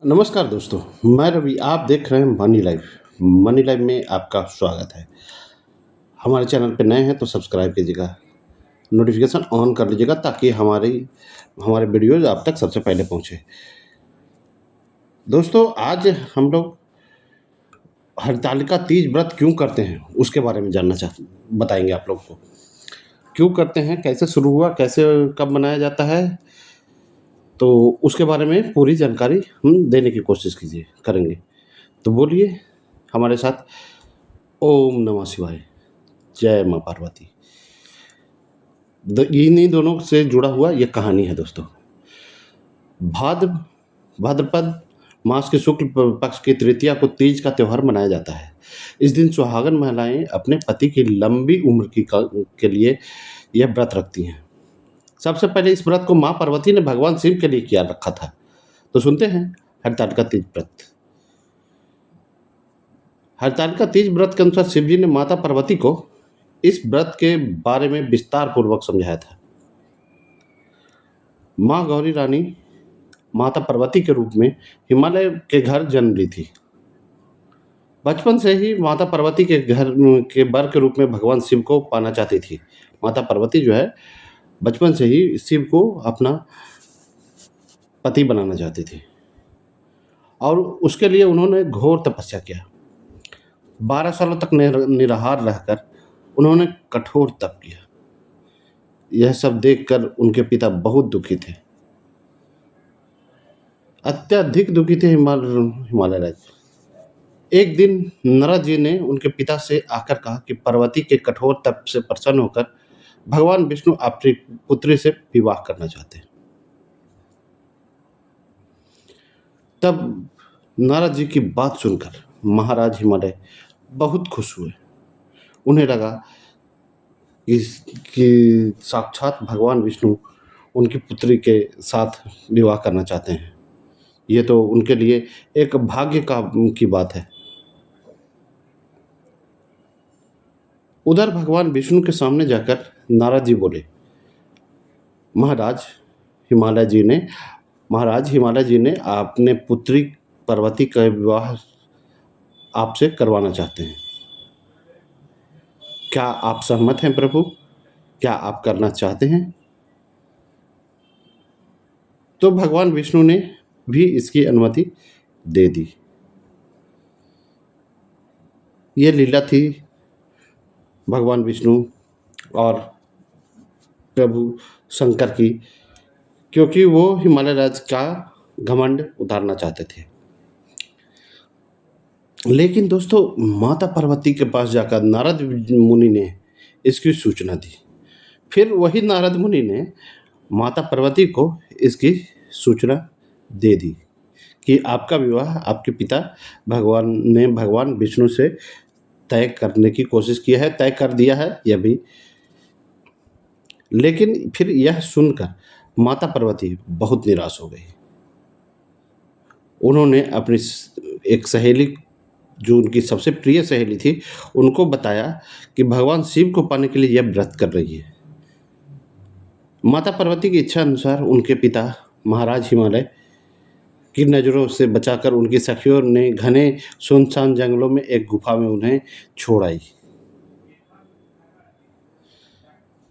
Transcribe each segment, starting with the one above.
नमस्कार दोस्तों, मैं रवि। आप देख रहे हैं मनी लाइफ। मनी लाइफ में आपका स्वागत है। हमारे चैनल पे नए हैं तो सब्सक्राइब कीजिएगा, नोटिफिकेशन ऑन कर लीजिएगा ताकि हमारे वीडियोज़ आप तक सबसे पहले पहुँचे। दोस्तों, आज हम लोग हरतालिका तीज व्रत क्यों करते हैं उसके बारे में बताएंगे आप लोग को। क्यों करते हैं, कैसे शुरू हुआ, कैसे कब मनाया जाता है, तो उसके बारे में पूरी जानकारी हम देने की कोशिश करेंगे। तो बोलिए हमारे साथ, ओम नमः शिवाय, जय माँ पार्वती। इन्हीं दोनों से जुड़ा हुआ ये कहानी है दोस्तों। भाद्र भाद्रपद मास के शुक्ल पक्ष की तृतीया को तीज का त्योहार मनाया जाता है। इस दिन सुहागन महिलाएं अपने पति की लंबी उम्र के लिए यह व्रत रखती हैं। सबसे पहले इस व्रत को माँ पार्वती ने भगवान शिव के लिए किया रखा था। तो सुनते हैं हरतालिका तीज व्रत। हरतालिका तीज व्रत के अनुसार शिव जी ने माता पार्वती को इस व्रत के बारे में विस्तार पूर्वक समझाया था। माँ गौरी रानी माता पार्वती के रूप में हिमालय के घर जन्म ली थी। बचपन से ही माता पार्वती के घर के वर के रूप में भगवान शिव को पाना चाहती थी। माता पार्वती जो है बचपन से ही शिव को अपना पति बनाना चाहती थी और उसके लिए उन्होंने घोर तपस्या किया। 12 सालों तक निराहार रहकर उन्होंने कठोर तप किया। यह सब देखकर उनके पिता बहुत दुखी थे, अत्यधिक दुखी थे हिमालय राज। एक दिन नारद जी ने उनके पिता से आकर कहा कि पार्वती के कठोर तप से प्रसन्न होकर भगवान विष्णु अपनी पुत्री से विवाह करना चाहते हैं। तब नारद जी की बात सुनकर महाराज हिमालय बहुत खुश हुए। उन्हें लगा कि साक्षात भगवान विष्णु उनकी पुत्री के साथ विवाह करना चाहते हैं। ये तो उनके लिए एक भाग्य की बात है। उधर भगवान विष्णु के सामने जाकर नारद जी बोले, महाराज महाराज हिमालय जी ने अपने पुत्री पार्वती का विवाह आपसे करवाना चाहते हैं। क्या आप सहमत हैं प्रभु? क्या आप करना चाहते हैं? तो भगवान विष्णु ने भी इसकी अनुमति दे दी। ये लीला थी भगवान विष्णु और प्रभु शंकर की, क्योंकि वो हिमालय राज्य का घमंड उतारना चाहते थे। लेकिन दोस्तों, माता पार्वती के पास जाकर नारद मुनि ने इसकी सूचना दी। फिर वही नारद मुनि ने माता पार्वती को इसकी सूचना दे दी कि आपका विवाह आपके पिता भगवान विष्णु से तय करने की कोशिश की है, तय कर दिया है यह भी। लेकिन फिर यह सुनकर माता पार्वती बहुत निराश हो गई। उन्होंने अपनी एक सहेली, जो उनकी सबसे प्रिय सहेली थी, उनको बताया कि भगवान शिव को पाने के लिए यह व्रत कर रही है। माता पार्वती की इच्छा अनुसार उनके पिता महाराज हिमालय की नज़रों से बचाकर उनकी सखियों ने घने सुनसान जंगलों में एक गुफा में उन्हें छोड़ आई।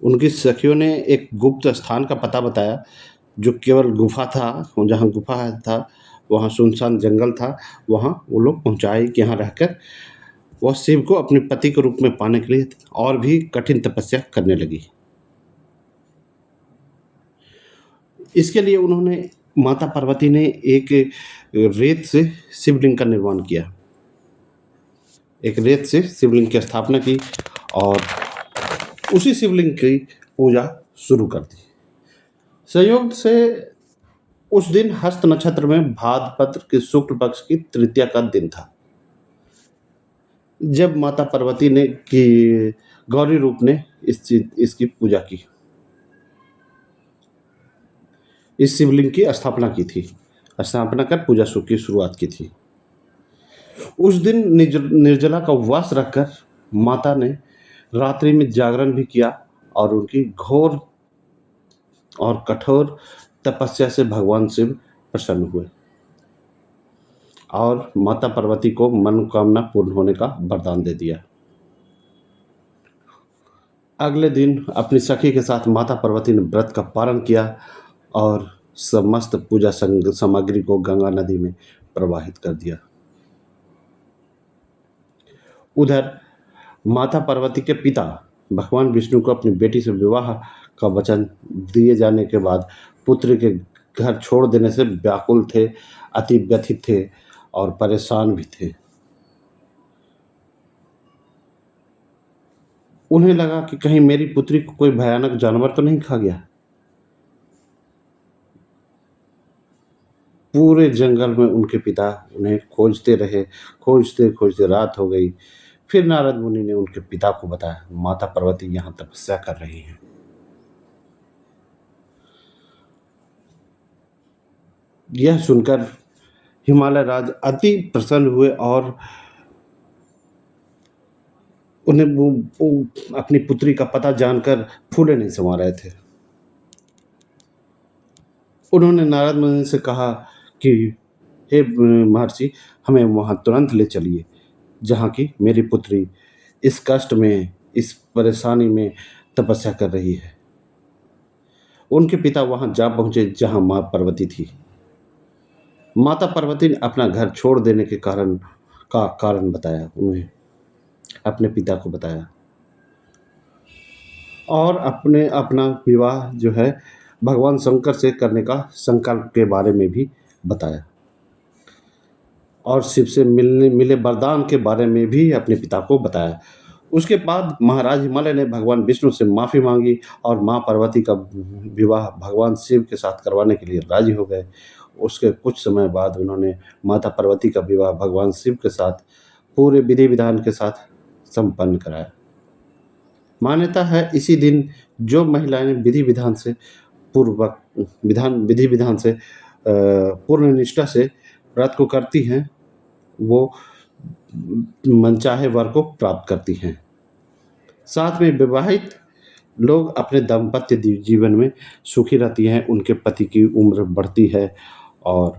उनकी सखियों ने एक गुप्त स्थान का पता बताया, जो केवल गुफा था। जहाँ गुफा था वहाँ सुनसान जंगल था। वहाँ वो लोग पहुँचाए कि यहाँ रहकर वह शिव को अपने पति के रूप में पाने के लिए और भी कठिन तपस्या करने लगी। इसके लिए उन्होंने माता पार्वती ने एक रेत से शिवलिंग का निर्माण किया। एक रेत से शिवलिंग की स्थापना की और उसी शिवलिंग की पूजा शुरू कर दी। संयोग से उस दिन हस्त नक्षत्र में भाद्रपद के शुक्ल पक्ष की तृतीया का दिन था, जब माता पार्वती ने की गौरी रूप ने इसकी पूजा की, इस शिवलिंग की स्थापना की थी, स्थापना कर पूजा की शुरुआत की थी। उस दिन निर्जला का उपवास रखकर माता ने रात्रि में जागरण भी किया और उनकी घोर और कठोर तपस्या से भगवान शिव प्रसन्न हुए। और माता पार्वती को मनोकामना पूर्ण होने का वरदान दे दिया। अगले दिन अपनी सखी के साथ माता पार्वती ने व्रत का पालन किया और समस्त पूजा सामग्री को गंगा नदी में प्रवाहित कर दिया। उधर माता पार्वती के पिता भगवान विष्णु को अपनी बेटी से विवाह का वचन दिए जाने के बाद पुत्र के घर छोड़ देने से व्याकुल थे, अति व्यथित थे और परेशान भी थे। उन्हें लगा कि कहीं मेरी पुत्री को कोई भयानक जानवर तो नहीं खा गया। पूरे जंगल में उनके पिता उन्हें खोजते रहे, खोजते-खोजते रात हो गई। फिर नारद मुनि ने उनके पिता को बताया, माता पार्वती यहाँ तपस्या कर रही हैं। यह सुनकर हिमालय राज अति प्रसन्न हुए और उन्हें वो अपनी पुत्री का पता जानकर फूले नहीं समा रहे थे। उन्होंने नारद मुनि से कहा कि हे महर्षि, हमें वहाँ तुरंत ले चलिए जहाँ की मेरी पुत्री इस कष्ट में, इस परेशानी में तपस्या कर रही है। उनके पिता वहाँ जा पहुँचे जहाँ माँ पार्वती थी। माता पार्वती ने अपना घर छोड़ देने के कारण बताया, उन्हें अपने पिता को बताया और अपना विवाह जो है भगवान शंकर से करने का संकल्प के बारे में भी बताया और शिव से मिले वरदान के बारे में भी अपने पिता को बताया। उसके बाद महाराज हिमालय ने भगवान विष्णु से माफ़ी मांगी और माँ पार्वती का विवाह भगवान शिव के साथ करवाने के लिए राजी हो गए। उसके कुछ समय बाद उन्होंने माता पार्वती का विवाह भगवान शिव के साथ पूरे विधि विधान के साथ संपन्न कराया। मान्यता है इसी दिन जो महिलाएं विधि विधान से पूर्ण निष्ठा से व्रत को करती हैं, वो मनचाहे वर को प्राप्त करती हैं। साथ में विवाहित लोग अपने दाम्पत्य जीवन में सुखी रहती हैं, उनके पति की उम्र बढ़ती है और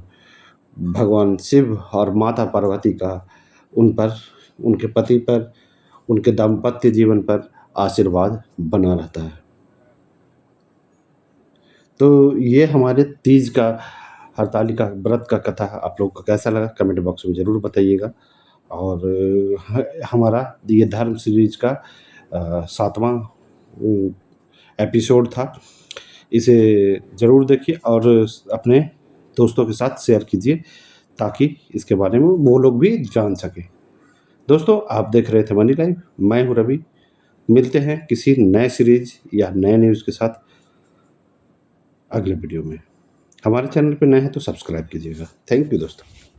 भगवान शिव और माता पार्वती का उन पर, उनके पति पर, उनके दाम्पत्य जीवन पर आशीर्वाद बना रहता है। तो ये हमारे तीज का, हरतालिका व्रत का कथा आप लोगों को कैसा लगा कमेंट बॉक्स में ज़रूर बताइएगा। और हमारा ये धर्म सीरीज का 7वां एपिसोड था। इसे ज़रूर देखिए और अपने दोस्तों के साथ शेयर कीजिए ताकि इसके बारे में वो लोग भी जान सकें। दोस्तों, आप देख रहे थे मनी लाइव, मैं हूँ रवि। मिलते हैं किसी नए सीरीज या नए न्यूज़ के साथ अगले वीडियो में। हमारे चैनल पे नए हैं तो सब्सक्राइब कीजिएगा। थैंक यू दोस्तों।